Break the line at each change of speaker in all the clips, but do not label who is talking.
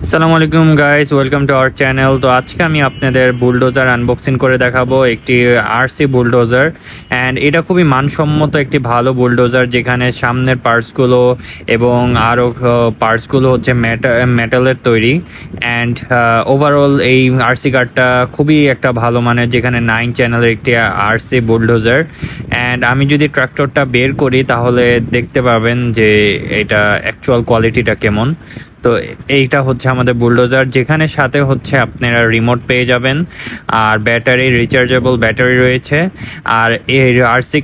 আসসালামু আলাইকুম guys, welcome to our channel. তো আজকে আমি আপনাদের বুলডোজার আনবক্সিং করে দেখাবো, একটি আরসি বুলডোজার। অ্যান্ড এটা খুবই মানসম্মত একটি ভালো বুলডোজার, যেখানে সামনের পার্টসগুলো এবং আরও পার্টসগুলো হচ্ছে মেটালের তৈরি। অ্যান্ড ওভারঅল এই আরসি কারটা খুবই একটা ভালো মানের, যেখানে 9 চ্যানেলের একটি আরসি বুলডোজার। অ্যান্ড আমি যদি ট্রাক্টরটা বের করি তাহলে দেখতে পাবেন যে এটা অ্যাকচুয়াল কোয়ালিটিটা কেমন। তো এইটা হচ্ছে আমাদের বুলডোজার, যেখানে সাথে হচ্ছে আপনারা রিমোট পেয়ে যাবেন, আর ব্যাটারি, রিচার্জেবল ব্যাটারি রয়েছে। আর এই আরসি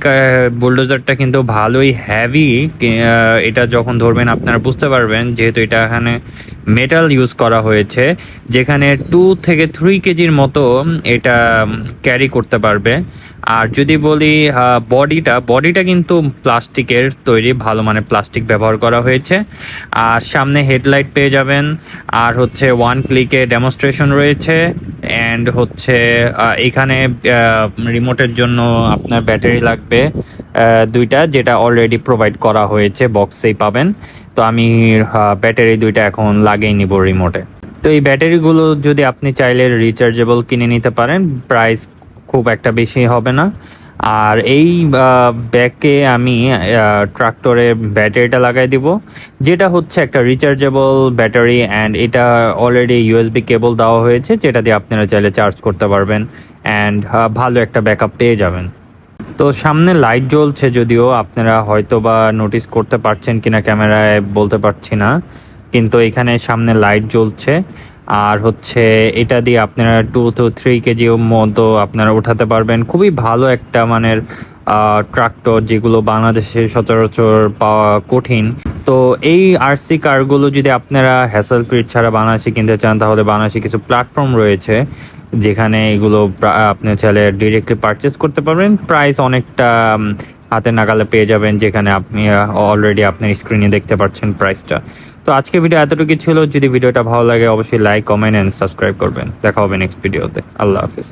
বুলডোজারটা কিন্তু ভালোই হ্যাভি। এটা যখন ধরবেন আপনারা বুঝতে পারবেন, যেহেতু এটা এখানে মেটাল ইউজ করা হয়েছে, যেখানে 2 থেকে 3 কেজির মতো এটা ক্যারি করতে পারবে। আর যদি বলি বডিটা কিন্তু প্লাস্টিকের তৈরি, ভালো মানে প্লাস্টিক ব্যবহার করা হয়েছে। আর সামনে হেডলাইট পেয়ে যাবেন, আর হচ্ছে 1 ক্লিকে ডেমনস্ট্রেশন রয়েছে। অ্যান্ড হচ্ছে এখানে রিমোটের জন্য আপনার ব্যাটারি লাগবে 2টা, যেটা অলরেডি প্রোভাইড করা হয়েছে, বক্সেই পাবেন। তো আমি ব্যাটারি 2টা এখন লাগিয়ে নিব রিমোটে। তো এই ব্যাটারিগুলো যদি আপনি চাইলে রিচার্জেবল কিনে নিতে পারেন, প্রাইস খুব একটা বেশি হবে না। আর এই ব্যাগে আমি ট্রাক্টরে ব্যাটারিটা লাগাই দিব, যেটা হচ্ছে একটা রিচার্জেবল ব্যাটারি। অ্যান্ড এটা অলরেডি ইউএসবি কেবল দেওয়া হয়েছে, যেটা দিয়ে আপনারা চাইলে চার্জ করতে পারবেন। অ্যান্ড ভালো একটা ব্যাকআপ পেয়ে যাবেন। তো সামনে লাইট জ্বলছে, যদিও আপনারা হয়তো বা নোটিস করতে পারছেন কিনা ক্যামেরায় বলতে পারছি না, কিন্তু এখানে সামনে লাইট জ্বলছে। আর হচ্ছে এটা দিয়ে আপনারা 2 to 3 কেজি মতো আপনারা উঠাতে পারবেন। খুবই ভালো একটা মানের ট্রাক্টর, যেগুলো বাংলাদেশে সচরাচর পাওয়া কঠিন। তো এই আরসি কারগুলো যদি আপনারা হ্যাসেল ফ্রি ছাড়া বাংলাদেশে কিনতে চান, তাহলে বাংলাদেশে কিছু প্ল্যাটফর্ম রয়েছে, যেখানে এগুলো আপনি চাইলে ডিরেক্টলি পারচেস করতে পারবেন। প্রাইস অনেকটা হাতের নাগালে পেয়ে যাবেন, যেখানে আপনি অলরেডি আপনার স্ক্রিনে দেখতে পাচ্ছেন প্রাইসটা। তো আজকে ভিডিও এতটুকু ছিল। যদি ভিডিওটা ভালো লাগে অবশ্যই লাইক, কমেন্ট অ্যান্ড সাবস্ক্রাইব করবেন। দেখা হবে নেক্সট ভিডিওতে। আল্লাহ হাফিজ।